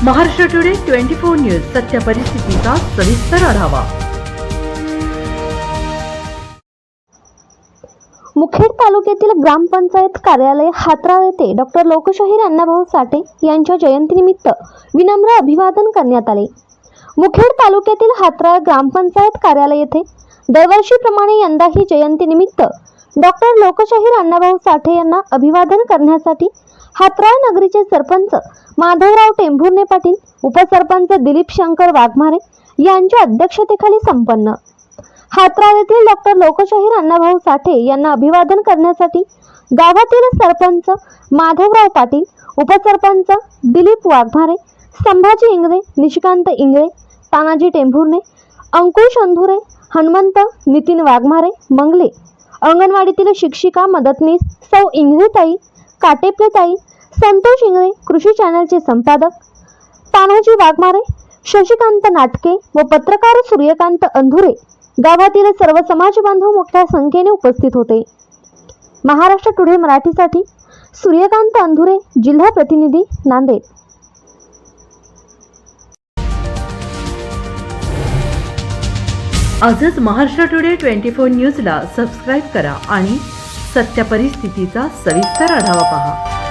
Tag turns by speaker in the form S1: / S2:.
S1: Maharashtra today 24 news सत्य परिस्थितीचा सविस्तर आढावा।
S2: मुखेड तालुक्यातील ग्रामपंचायत कार्यालय हातराळ येथे डॉक्टर लोकशाहीर अण्णाभाऊ साठे यांच्या जयंतीनिमित्त विनम्र अभिवादन करण्यात आले। मुखेड तालुक्यातील हातराळ ग्रामपंचायत कार्यालय येथे दरवर्षीप्रमाणे यंदाही जयंतीनिमित्त डॉक्टर लोकशाहीर अण्णाभाऊ साठे यांना अभिवादन करण्यासाठी हातराळ नगरीचे सरपंच माधवराव टेंभुर्णे पाटील, उपसरपंच दिलीप शंकर वाघमारे यांच्या अध्यक्षतेखाली संपन्न। हातराळ येथील डॉक्टर लोकशाहीर अण्णाभाऊ साठे यांना अभिवादन करण्यासाठी गावातील सरपंच माधवराव पाटील, उपसरपंच दिलीप वाघमारे, संभाजी इंगळे, निशिकांत इंगळे, तानाजी टेंभुर्णे, अंकुश अंधुरे, हनुमंत नितीन वाघमारे मंगले, अंगणवाडीतील शिक्षिका मदतनीस सौ इंगळेताई, काटेपलेताई, संतोष इंगळे, कृषी चॅनलचे संपादक तानाजी वाघमारे, शशिकांत नाटके व पत्रकार सूर्यकांत अंधुरे गावातील सर्व समाज बांधव मोठ्या संख्येने उपस्थित होते। महाराष्ट्र टुडे मराठीसाठी सूर्यकांत अंधुरे, जिल्हा प्रतिनिधी, नांदेड।
S1: आजच महाराष्ट्र टुडे 24 न्यूजला सबस्क्राईब करा आणि सत्य परिस्थितीचा सविस्तर आढावा पहा।